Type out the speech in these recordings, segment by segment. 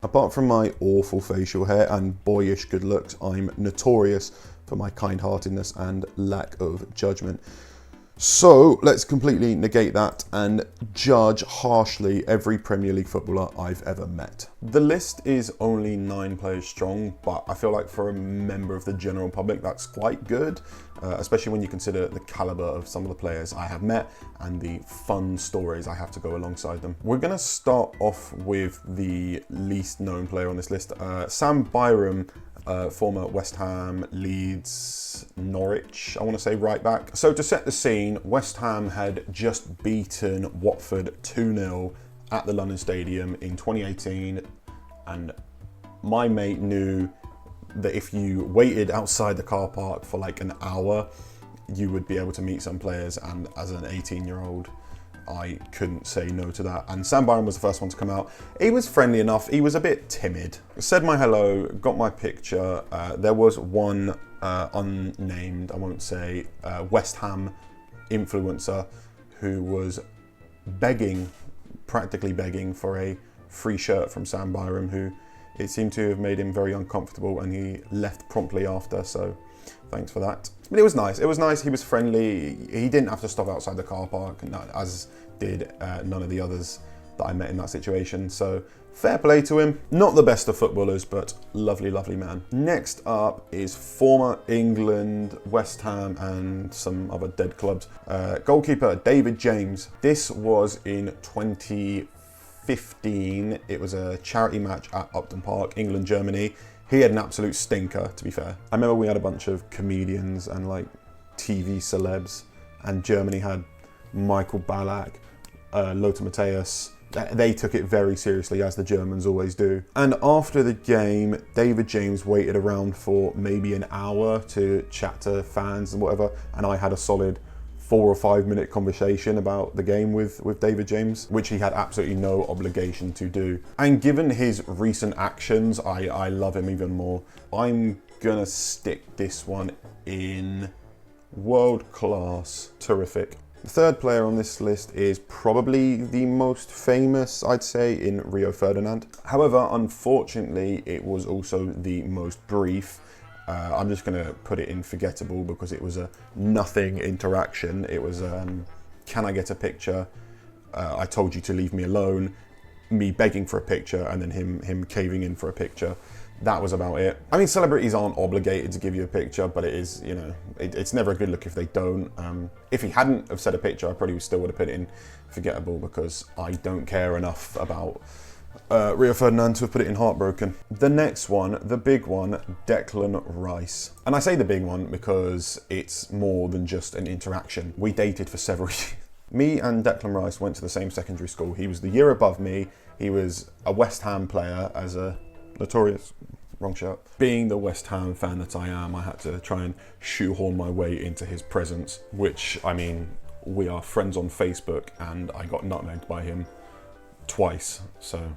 Apart from my awful facial hair and boyish good looks, I'm notorious for my kind-heartedness and lack of judgment. So let's completely negate that and judge harshly every Premier League footballer I've ever met. The list is only 9 players strong, but I feel like for a member of the general public, that's quite good, especially when you consider the caliber of some of the players I have met and the fun stories I have to go alongside them. We're going to start off with the least known player on this list, Sam Byram. Former West Ham, Leeds, Norwich, I want to say right back. So to set the scene, West Ham had just beaten Watford 2-0 at the London Stadium in 2018, and my mate knew that if you waited outside the car park for like an hour, you would be able to meet some players, and as an 18-year-old, I couldn't say no to that. And Sam Byram was the first one to come out. He was friendly enough. He was a bit timid. Said my hello, got my picture. There was one unnamed, I won't say, West Ham influencer who was begging, practically begging for a free shirt from Sam Byram, who it seemed to have made him very uncomfortable, and he left promptly after, so thanks for that. But it was nice. It was nice. He was friendly. He didn't have to stop outside the car park, as did none of the others that I met in that situation. So fair play to him. Not the best of footballers, but lovely, lovely man. Next up is former England, West Ham, and some other dead clubs. Goalkeeper David James. This was in 2015. It was a charity match at Upton Park, England, Germany. He had an absolute stinker, to be fair. I remember we had a bunch of comedians and like TV celebs, and Germany had Michael Ballack, Lothar Matthäus. They took it very seriously, as the Germans always do. And after the game, David James waited around for maybe an hour to chat to fans and whatever, and I had a solid 4 or 5 minute conversation about the game with David James, which he had absolutely no obligation to do. And given his recent actions, I love him even more. I'm gonna stick this one in world class, terrific. The third player on this list is probably the most famous, I'd say, in Rio Ferdinand. However, unfortunately, it was also the most brief. I'm just going to put it in forgettable because it was a nothing interaction. It was, can I get a picture? I told you to leave me alone. Me begging for a picture, and then him caving in for a picture. That was about it. I mean, celebrities aren't obligated to give you a picture, but it is, you know, it's never a good look if they don't. If he hadn't have said a picture, I probably still would have put it in forgettable because I don't care enough about Rio Ferdinand to have put it in heartbroken. The next one, the big one, Declan Rice. And I say the big one because it's more than just an interaction. We dated for several years. Me and Declan Rice went to the same secondary school. He was the year above me. He was a West Ham player as a notorious, wrong shirt. Being the West Ham fan that I am, I had to try and shoehorn my way into his presence, which, I mean, we are friends on Facebook and I got nutmegged by him twice, so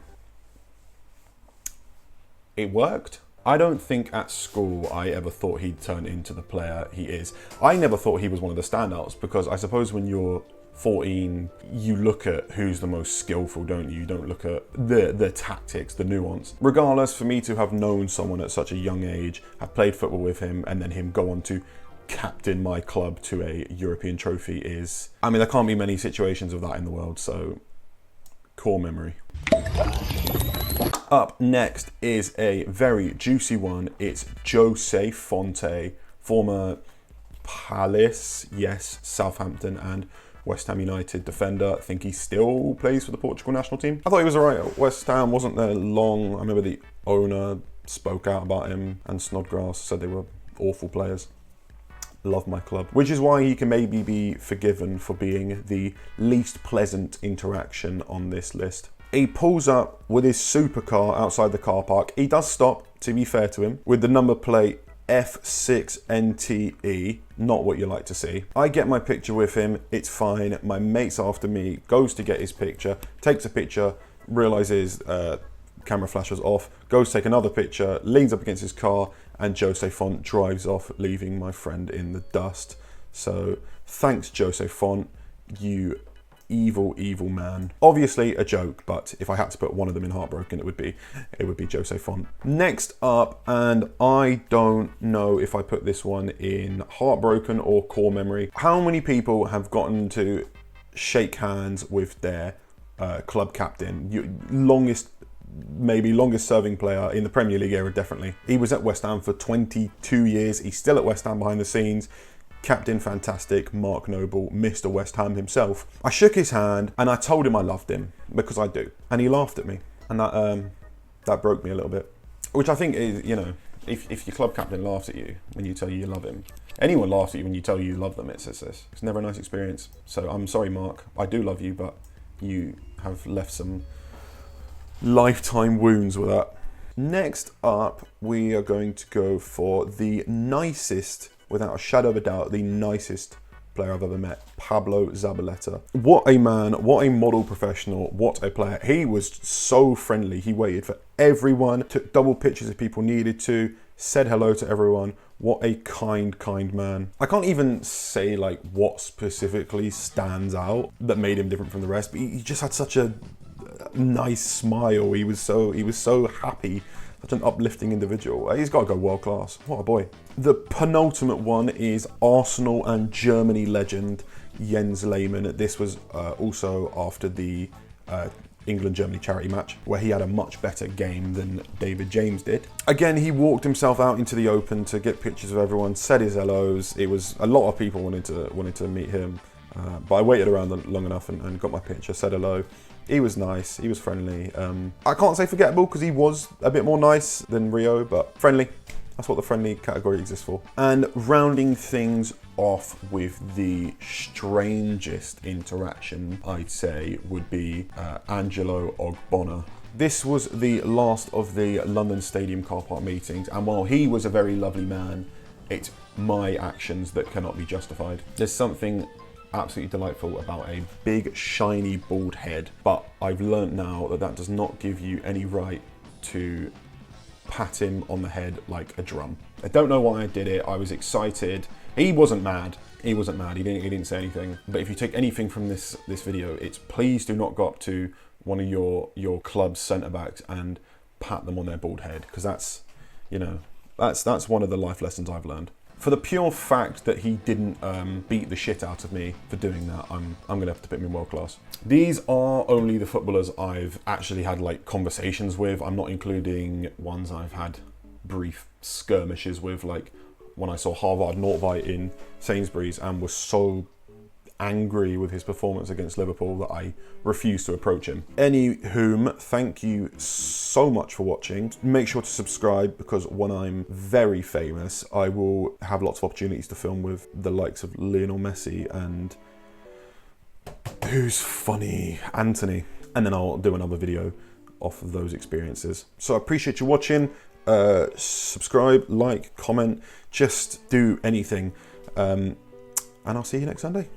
it worked. I don't think at school I ever thought he'd turn into the player he is. I never thought he was one of the standouts because I suppose when you're 14, you look at who's the most skillful, don't you? You don't look at the tactics, the nuance. Regardless, for me to have known someone at such a young age, have played football with him, and then him go on to captain my club to a European trophy is, I mean, there can't be many situations of that in the world, so core memory. Up next is a very juicy one. It's Jose Fonte, former Palace, yes, Southampton and West Ham United defender. I think he still plays for the Portugal national team. I thought he was alright at West Ham, wasn't there long. I remember the owner spoke out about him, and Snodgrass said they were awful players. Love my club. Which is why he can maybe be forgiven for being the least pleasant interaction on this list. He pulls up with his supercar outside the car park. He does stop, to be fair to him, with the number plate F6NTE, not what you like to see. I get my picture with him, it's fine. My mate's after me, goes to get his picture, takes a picture, realizes camera flash was off, goes to take another picture, leans up against his car, and Jose Font drives off, leaving my friend in the dust. So thanks, Jose Font. You evil, evil man. Obviously a joke, but if I had to put one of them in heartbroken, it would be Jose Font. Next up, and I don't know if I put this one in heartbroken or core memory. How many people have gotten to shake hands with their club captain? Longest serving player in the Premier League era, definitely. He was at West Ham for 22 years. He's still at West Ham behind the scenes. Captain Fantastic, Mark Noble, Mr. West Ham himself. I shook his hand and I told him I loved him, because I do. And he laughed at me. And that broke me a little bit. Which I think is, you know, if your club captain laughs at you when you tell you love him, anyone laughs at you when you tell you love them, it's never a nice experience. So I'm sorry, Mark. I do love you, but you have left some lifetime wounds with that. Next up, we are going to go for the nicest, without a shadow of a doubt, the nicest player I've ever met, Pablo Zabaleta. What a man, what a model professional, what a player. He was so friendly. He waited for everyone, took double pictures if people needed to, said hello to everyone. What a kind, kind man. I can't even say like what specifically stands out that made him different from the rest, but he just had such a nice smile. He was so happy, such an uplifting individual. He's got to go world class. What a boy. The penultimate one is Arsenal and Germany legend Jens Lehmann. This was also after the England-Germany charity match, where he had a much better game than David James did. Again, he walked himself out into the open to get pictures of everyone, said his hellos. It was a lot of people wanted to meet him, but I waited around long enough and got my picture, said hello. He was nice, he was friendly. I can't say forgettable because he was a bit more nice than Rio, but friendly. That's what the friendly category exists for. And rounding things off with the strangest interaction, I'd say, would be Angelo Ogbonna. This was the last of the London Stadium car park meetings, and while he was a very lovely man, it's my actions that cannot be justified. There's something absolutely delightful about a big, shiny, bald head, but I've learnt now that that does not give you any right to pat him on the head like a drum. I don't know why I did it. I was excited. He wasn't mad. He didn't say anything. But if you take anything from this video, it's please do not go up to one of your club's centre backs and pat them on their bald head, because that's, you know, that's one of the life lessons I've learned. For the pure fact that he didn't beat the shit out of me for doing that, I'm gonna have to put him in world class. These are only the footballers I've actually had like conversations with. I'm not including ones I've had brief skirmishes with, like when I saw Harvard Nordtveit in Sainsbury's and was so angry with his performance against Liverpool that I refused to approach him. Anywhom, thank you so much for watching. Make sure to subscribe, because when I'm very famous, I will have lots of opportunities to film with the likes of Lionel Messi and who's funny, Anthony. And then I'll do another video off of those experiences. So I appreciate you watching. Subscribe, like, comment, just do anything. And I'll see you next Sunday.